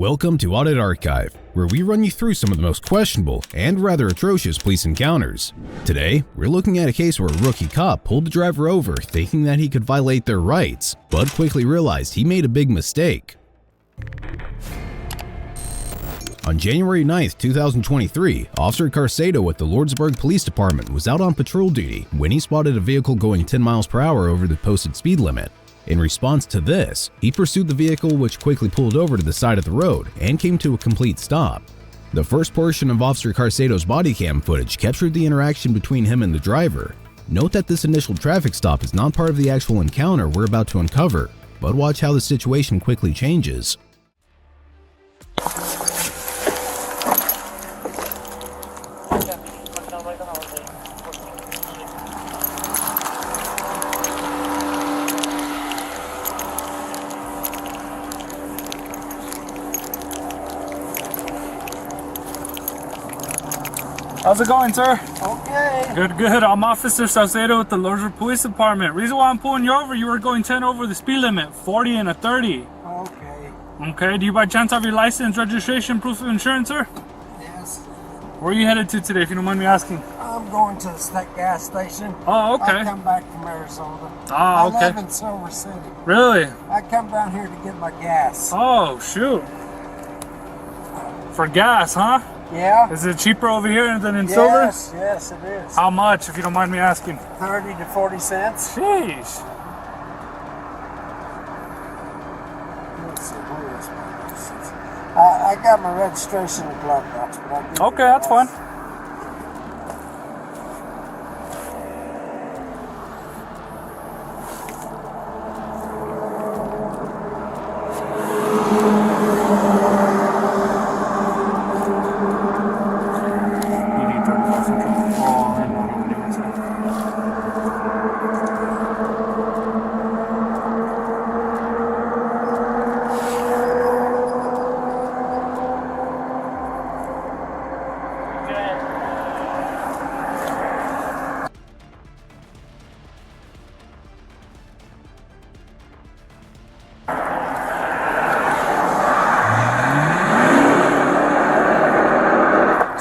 Welcome to Audit Archive, where we run you through some of the most questionable and rather atrocious police encounters. Today, we're looking at a case where a rookie cop pulled the driver over thinking that he could violate their rights, but quickly realized he made a big mistake. On January 9th, 2023, Officer Carcedo at the Lordsburg Police Department was out on patrol duty when he spotted a vehicle going 10 miles per hour over the posted speed limit. In response to this, he pursued the vehicle, which quickly pulled over to the side of the road and came to a complete stop. The first portion of Officer Carcedo's body cam footage captured the interaction between him and the driver. Note that this initial traffic stop is not part of the actual encounter we're about to uncover, but watch how the situation quickly changes. How's it going, sir? Okay. Good. I'm Officer Salcedo with the Lordsburg Police Department. Reason why I'm pulling you over, you were going 10 over the speed limit, 40 and a 30. Okay. Okay, do you by chance have your license, registration, proof of insurance, sir? Yes. Where are you headed to today, if you don't mind me asking? I'm going to the gas station. Oh, okay. I come back from Arizona. Ah, okay. I live in Silver City. Really? I come down here to get my gas. Oh, shoot. For gas, huh? Yeah. Is it cheaper over here than in Silver? Yes, it is. How much, if you don't mind me asking? 30 to 40 cents. Jeez. Let's see, where is my license? I got my registration and glove box, but I'll give you Okay, the that's fine. license.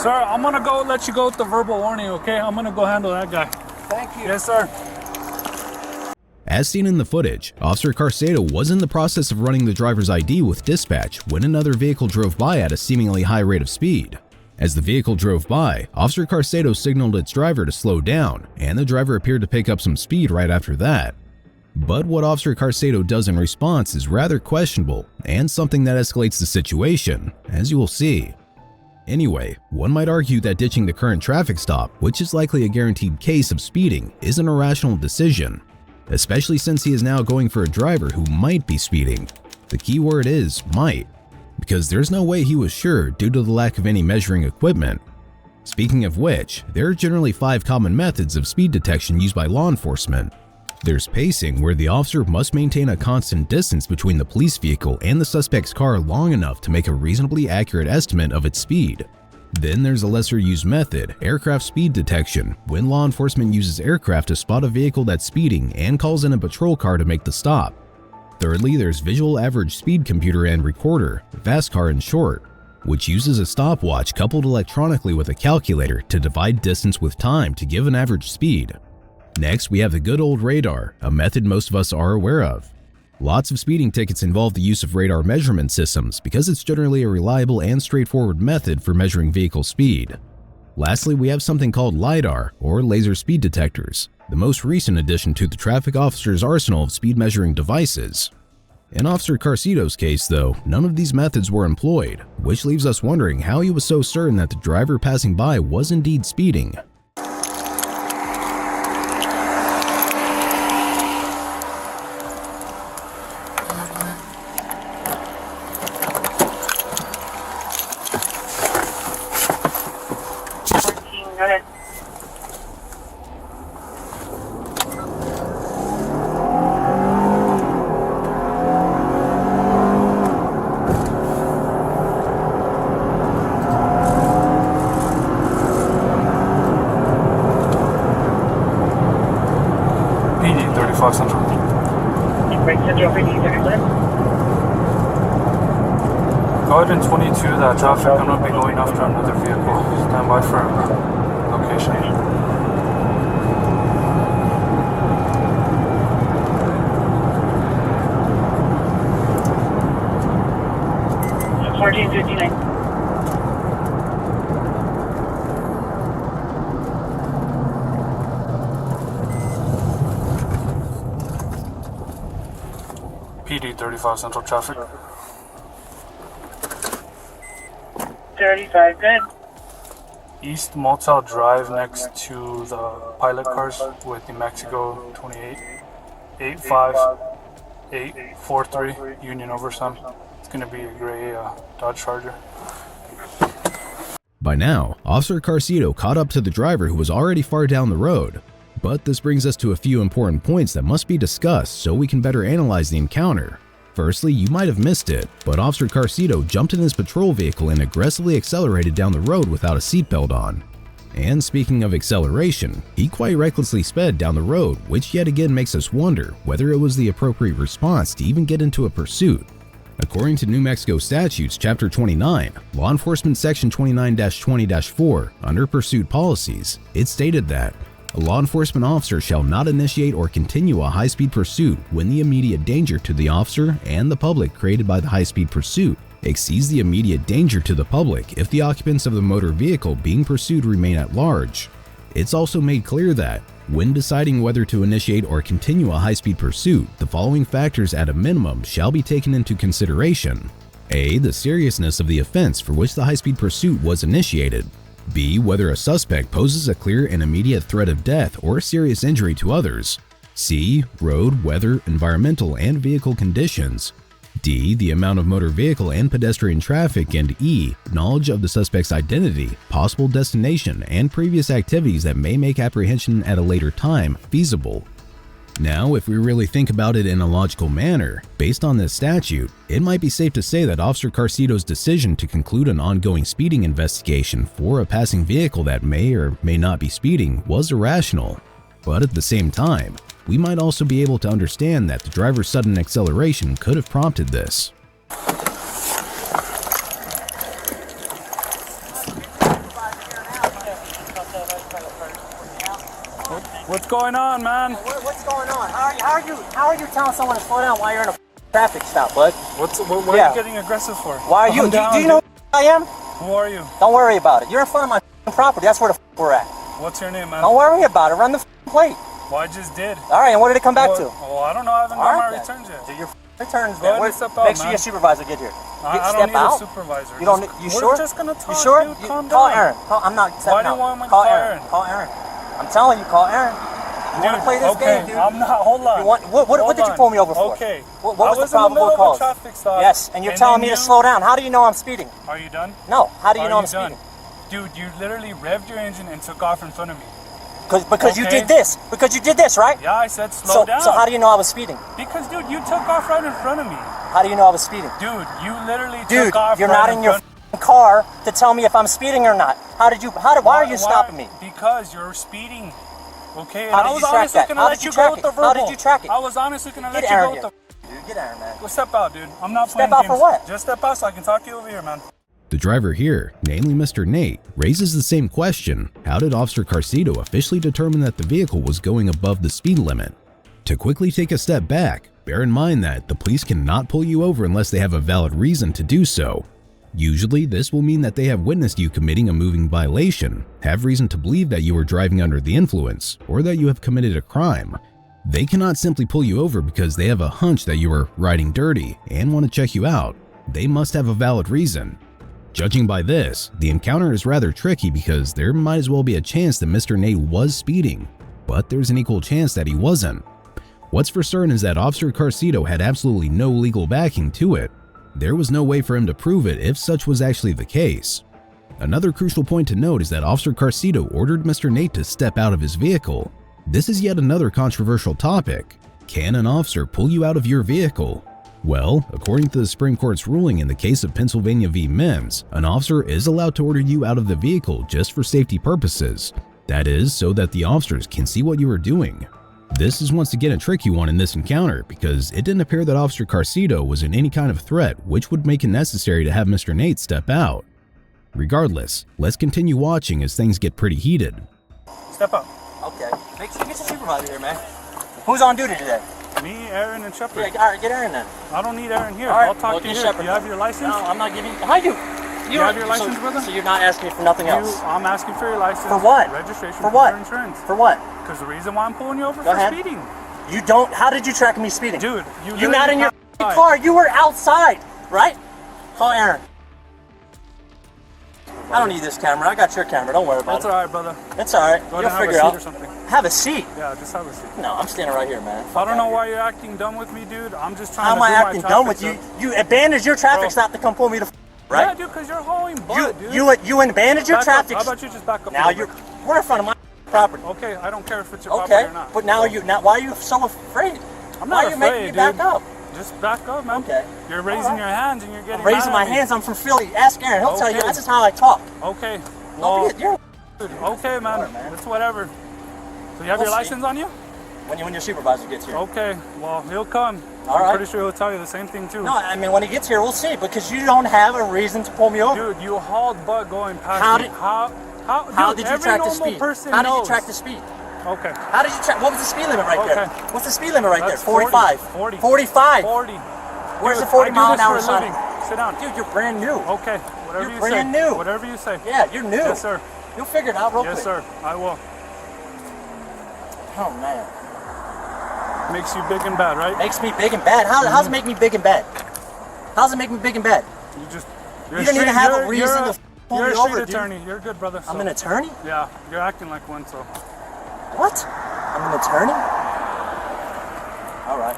Sir, I'm gonna go let you go with the verbal warning, okay? I'm gonna go handle that guy. Thank you. Yes, sir. As seen in the footage, Officer Carcedo was in the process of running the driver's ID with dispatch when another vehicle drove by at a seemingly high rate of speed. As the vehicle drove by, Officer Carcedo signaled its driver to slow down, and the driver appeared to pick up some speed right after that. But what Officer Carcedo does in response is rather questionable, and something that escalates the situation, as you will see. Anyway, one might argue that ditching the current traffic stop, which is likely a guaranteed case of speeding, is an irrational decision, especially since he is now going for a driver who might be speeding. The key word is might, because there's no way he was sure due to the lack of any measuring equipment. Speaking of which, there are generally 5 common methods of speed detection used by law enforcement. There's pacing, where the officer must maintain a constant distance between the police vehicle and the suspect's car long enough to make a reasonably accurate estimate of its speed. Then there's a lesser used method, aircraft speed detection, when law enforcement uses aircraft to spot a vehicle that's speeding and calls in a patrol car to make the stop. Thirdly, there's visual average speed computer and recorder, VASCAR in short, which uses a stopwatch coupled electronically with a calculator to divide distance with time to give an average speed. Next, we have the good old radar, a method most of us are aware of. Lots of speeding tickets involve the use of radar measurement systems because it's generally a reliable and straightforward method for measuring vehicle speed. Lastly, we have something called LiDAR, or laser speed detectors, the most recent addition to the traffic officer's arsenal of speed measuring devices. In Officer Carcedo's case, though, none of these methods were employed, which leaves us wondering how he was so certain that the driver passing by was indeed speeding. Go ahead. PD 35 Central. Right, Central PD, go ahead. Go Go ahead and 22 that traffic. I'm going to be going after another vehicle. Stand by for location. 1459. PD 35 Central Traffic. 35, good. East Motel Drive next to the pilot cars with New Mexico 28 85843 Union Oversun. It's going to be a gray Dodge Charger. By now, Officer Carcito caught up to the driver who was already far down the road. But this brings us to a few important points that must be discussed so we can better analyze the encounter. Firstly, you might have missed it, but Officer Carcito jumped in his patrol vehicle and aggressively accelerated down the road without a seatbelt on. And speaking of acceleration, he quite recklessly sped down the road, which yet again makes us wonder whether it was the appropriate response to even get into a pursuit. According to New Mexico Statutes Chapter 29, Law Enforcement Section 29-20-4, under Pursuit Policies, it stated that a law enforcement officer shall not initiate or continue a high-speed pursuit when the immediate danger to the officer and the public created by the high-speed pursuit exceeds the immediate danger to the public if the occupants of the motor vehicle being pursued remain at large. It's also made clear that, when deciding whether to initiate or continue a high-speed pursuit, the following factors at a minimum shall be taken into consideration. A. The seriousness of the offense for which the high-speed pursuit was initiated. B. Whether a suspect poses a clear and immediate threat of death or serious injury to others. C. Road, weather, environmental, and vehicle conditions. D. The amount of motor vehicle and pedestrian traffic. And E. Knowledge of the suspect's identity, possible destination, and previous activities that may make apprehension at a later time feasible. Now, if we really think about it in a logical manner, based on this statute, it might be safe to say that Officer Carcito's decision to conclude an ongoing speeding investigation for a passing vehicle that may or may not be speeding was irrational. But at the same time, we might also be able to understand that the driver's sudden acceleration could have prompted this. What's going on, man? What's going on? How are you telling someone to slow down while you're in a traffic stop, bud? What are you getting aggressive for? Why are you? Do you know who I am? Who are you? Don't worry about it. You're in front of my property. That's where the we're at. What's your name, man? Don't worry about it. Run the plate. Well, I just did. All right, and what did it come back to? Well, I don't know. I haven't got my returns yet. Do your returns Go ahead and step out, Make sure man. your supervisor get here. I don't need a supervisor. You don't. You sure? We're just gonna talk, You sure? dude. Calm Call down. Aaron. I'm not. Why do you want me to call call Aaron? Call Aaron. I'm telling you, call Aaron. You want to play this game, dude? I'm not. Hold on. What did you pull me over for? Okay. What was the in the middle probable cause? of a traffic stop. Yes, and you're telling me to slow down. How do you know I'm speeding? Are you done? No. How do you know I'm done? speeding? Dude, you literally revved your engine and took off in front of me. Because you did this. Because you did this, right? Yeah, I said slow down. So how do you know I was speeding? Because, dude, you took off right in front of me. How do you know I was speeding? Dude, you literally took off you're right not in your car to tell me if I'm speeding or not. Why are you stopping me? Because you're speeding. Okay, and How I did was you track honestly that? gonna How let did you you go track with it? the verbal. How did you track it? I was honestly gonna let Get you Aaron go with the. Dude, get Aaron, man. Well, step out, dude. I'm not playing Step out games. for what? Just step out so I can talk to you over here, man. The driver here, namely Mr. Nate, raises the same question: how did Officer Carcito officially determine that the vehicle was going above the speed limit? To quickly take a step back, bear in mind that the police cannot pull you over unless they have a valid reason to do so. Usually, this will mean that they have witnessed you committing a moving violation, have reason to believe that you are driving under the influence, or that you have committed a crime. They cannot simply pull you over because they have a hunch that you are riding dirty and want to check you out. They must have a valid reason. Judging by this, the encounter is rather tricky because there might as well be a chance that Mr. Nate was speeding, but there's an equal chance that he wasn't. What's for certain is that Officer Carcito had absolutely no legal backing to it. There was no way for him to prove it if such was actually the case. Another crucial point to note is that Officer Carcito ordered Mr. Nate to step out of his vehicle. This is yet another controversial topic. Can an officer pull you out of your vehicle? Well, according to the Supreme Court's ruling in the case of Pennsylvania v. Mims, an officer is allowed to order you out of the vehicle just for safety purposes. That is, so that the officers can see what you are doing. This is once again a tricky one in this encounter because it didn't appear that Officer Carcedo was in any kind of threat, which would make it necessary to have Mr. Nate step out. Regardless, let's continue watching as things get pretty heated. Step up. Okay. Make sure you get your supervisor here, man. Who's on duty today? Me, Aaron, and Shepard. Yeah, all right, get Aaron then. I don't need Aaron here. All right, I'll talk well, to you get here. Shepard. You have your license? No, I'm not giving. I do. You have your license, brother? So you're not asking me for nothing else? I'm asking for your license. For what? Registration. For what? Your insurance. For what? Because the reason why I'm pulling you over Go for ahead. speeding. You don't. How did you track me speeding? Dude, you're not in your car. You were outside, right? Call Aaron. I don't need this camera. I got your camera. Don't worry about That's it. all right, brother. It's all right. Go You'll ahead and figure have a out. seat or something. Have a seat. Yeah, just have a seat. No, I'm standing right here, man. I don't know why you're acting dumb with me, dude. I'm just trying How to am do I my acting traffic dumb with you? stuff. You abandoned your traffic Bro. stop to come pull me to right? Yeah, dude, because you're hauling butt, dude. You abandoned your Back traffic. up. How about you just back up? Now we're in front of my property. Okay, I don't care if it's your property Okay, or not. but now why are you so afraid? I'm Why not are you afraid, making me dude. back up? Just back up, man. Okay. You're raising All right. your hands and you're getting I'm raising mad my at me. hands. I'm from Philly. Ask Aaron. He'll tell you. Okay. That's just how I talk. Okay. Don't Well, be you're okay, man. Alright, man. It's whatever. So you have We'll your see. license on you? when your supervisor gets here. Okay. Well, he'll come. All I'm right. pretty sure he'll tell you the same thing too. No, I mean when he gets here, we'll see. Because you don't have a reason to pull me over. Dude, you hauled butt going past How me. did- How did you every track the normal speed? person How did you knows. track the speed? Okay. How did you track? What was the speed limit right there? Okay. What's the speed limit right That's there? 45. 40. 45. 40. Where's Dude, the 40 I do mile an this hour for a sign? living. Sit down. Dude, you're brand new. Okay. Whatever You're you brand say. new. Whatever you say. Yeah, you're new. Yes, sir. You'll figure it out real quick. Yes, sir. I will. Oh man. Makes you big and bad, right? Makes me big and bad. How's it make me big and bad? How's it make me big and bad? You're You don't even have a reason to pull You're me a over, street dude. attorney. You're good, brother. I'm so- an attorney? Yeah, you're acting like one, so. What? I'm an attorney? All right.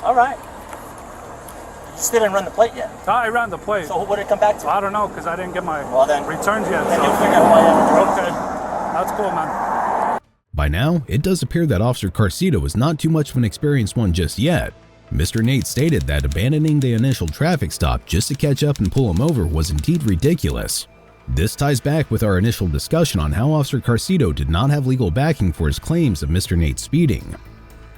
All right. You still didn't run the plate yet. I ran the plate. So what did it come back to? I don't know, because I didn't get my Well, then- returns yet. Then So. you'll figure out why I am. Okay. That's cool, man. By now, it does appear that Officer Carcedo was not too much of an experienced one just yet. Mr. Nate stated that abandoning the initial traffic stop just to catch up and pull him over was indeed ridiculous. This ties back with our initial discussion on how Officer Carcedo did not have legal backing for his claims of Mr. Nate speeding.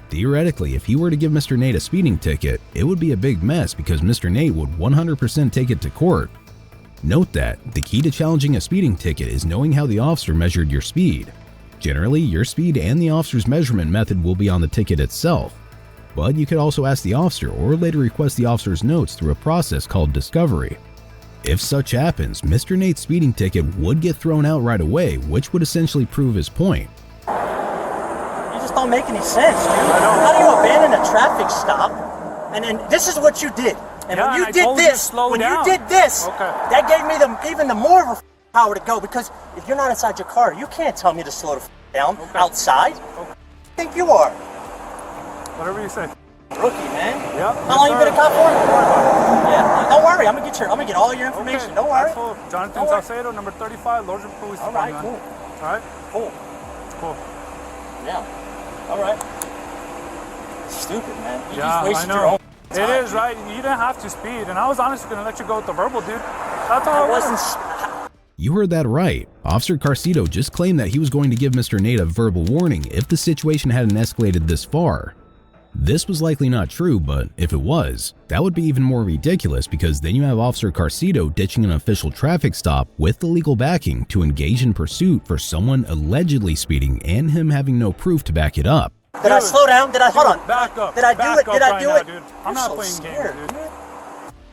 Theoretically, if he were to give Mr. Nate a speeding ticket, it would be a big mess because Mr. Nate would 100% take it to court. Note that the key to challenging a speeding ticket is knowing how the officer measured your speed. Generally, your speed and the officer's measurement method will be on the ticket itself, but you could also ask the officer or later request the officer's notes through a process called discovery. If such happens, Mr. Nate's speeding ticket would get thrown out right away, which would essentially prove his point. You just don't make any sense, dude. How do you abandon a traffic stop? And this is what you did. And Yeah, when you and I did told you to this, slow when down. you did this, Okay. that gave me even the more of a power to go because if you're not inside your car, you can't tell me to slow the down outside. Okay. I think you are. Whatever you say. Rookie, man. Yep. How long you been a cop for? Yeah, don't worry. I'm gonna get all your information. Okay, Don't worry. that's cool. Jonathan Don't worry. Salcedo, number 35, Lordship Police All right, Department. cool. All right? Cool. It's cool. Yeah. All right. Stupid, man. You Yeah, just wasted I your know. own It time. is, right? You didn't have to speed, and I was honestly going to let you go with the verbal, dude. That's all I it was. wasn't. You heard that right. Officer Carcedo just claimed that he was going to give Mr. Nate a verbal warning if the situation hadn't escalated this far. This was likely not true, but if it was, that would be even more ridiculous because then you have Officer Carcedo ditching an official traffic stop with the legal backing to engage in pursuit for someone allegedly speeding and him having no proof to back it up. Did I slow down? Did I hold on? Back up. Did I do Back it? up Did I right do now, it? dude. You're I'm not so playing scared, games, dude.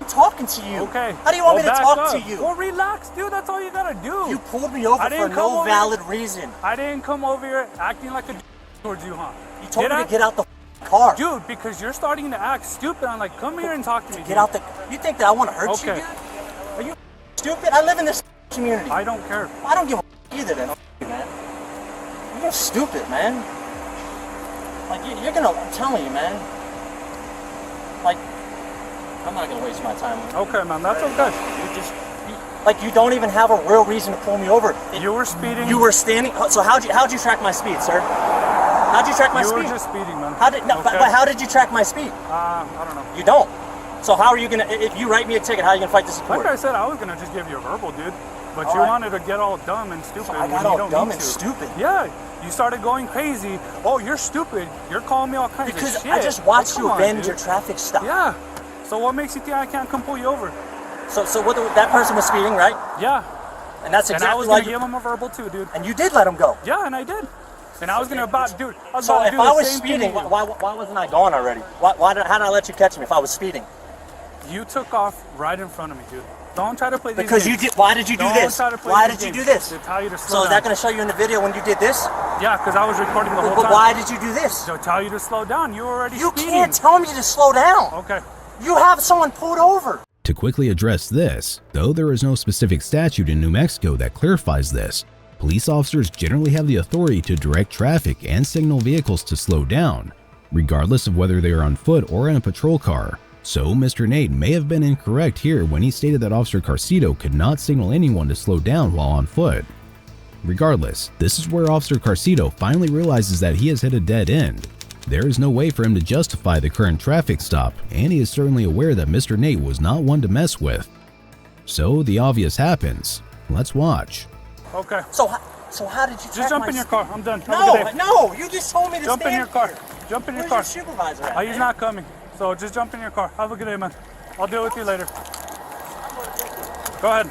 I'm talking to you. Okay. How do you want me to back talk up. to you? Well, relax, dude. That's all you gotta do. You pulled me over I for didn't come no over valid reason. I didn't come over here acting like a towards you, huh? You told Did me I? to get out the car. Dude, because you're starting to act stupid. I'm like, come here and talk to me. Get dude. out the. You think that I want to hurt you, Okay. dude? Are you stupid? I live in this community. I don't care. I don't give a either. Then, man. You're stupid, man. Like you're gonna. I'm telling you, man. Like, I'm not gonna waste my time. Okay, man. That's okay. Like you don't even have a real reason to pull me over. You were speeding. You were standing. So how'd you track my speed, sir? How'd you track my You speed? were just speeding, man. How did no? Okay. But how did you track my speed? I don't know. You don't. So how are you gonna? If you write me a ticket, how are you gonna fight this in court? Like I said, I was gonna just give you a verbal, dude. But All you right. wanted to get all dumb and stupid. So I when got you all don't dumb need and to. stupid. Yeah. You started going crazy. Oh, you're stupid. You're calling me all kinds of Because shit. I just watched you come on, avenge dude. your traffic stop. Yeah. So what makes you think I can't come pull you over? So what that person was speeding, right? Yeah. And that's And I exactly was why gonna give him a verbal too, dude. And you did let him go. Yeah, and I did. And I was gonna dude. I was So about to if do the I was same thing speeding, to you. why wasn't I gone already? How did I let you catch me if I was speeding? You took off right in front of me, dude. Don't try to play these Because games. you did. Why did you do Don't this? try to play Why these did you do games. this? To tell you to slow So is that down. going to show you in the video when you did this? Yeah, because I was recording the whole But time. why did you do this? To tell you to slow down. You were already You speeding. can't tell me to slow down. Okay. You have someone pulled over. To quickly address this, though there is no specific statute in New Mexico that clarifies this, police officers generally have the authority to direct traffic and signal vehicles to slow down, regardless of whether they are on foot or in a patrol car. So Mr. Nate may have been incorrect here when he stated that Officer Carcito could not signal anyone to slow down while on foot. Regardless, this is where Officer Carcito finally realizes that he has hit a dead end. There is no way for him to justify the current traffic stop, and he is certainly aware that Mr. Nate was not one to mess with. So the obvious happens. Let's watch. Okay. So how did you Just jump in your car. I'm done. Have a No, good day. no, you just told me to Jump in stand your car. here. Jump in your Where's car. your supervisor at? He's not coming. So just jump in your car. Have a good day, man. I'll deal with you later. Go ahead.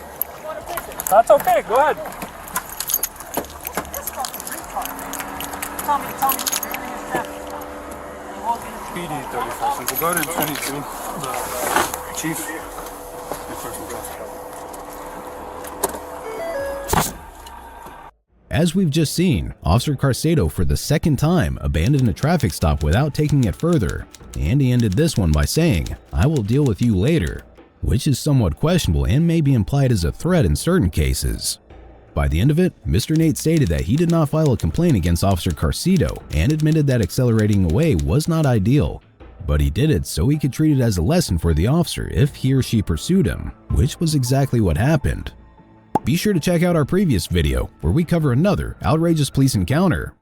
That's okay. Go ahead. Tell me, you're in his traffic stop. And he won't get his PD 35 Central. Go ahead and 22. Chief. As we've just seen, Officer Carcito for the second time abandoned a traffic stop without taking it further, and he ended this one by saying, "I will deal with you later," which is somewhat questionable and may be implied as a threat in certain cases. By the end of it, Mr. Nate stated that he did not file a complaint against Officer Carcito and admitted that accelerating away was not ideal, but he did it so he could treat it as a lesson for the officer if he or she pursued him, which was exactly what happened. Be sure to check out our previous video where we cover another outrageous police encounter.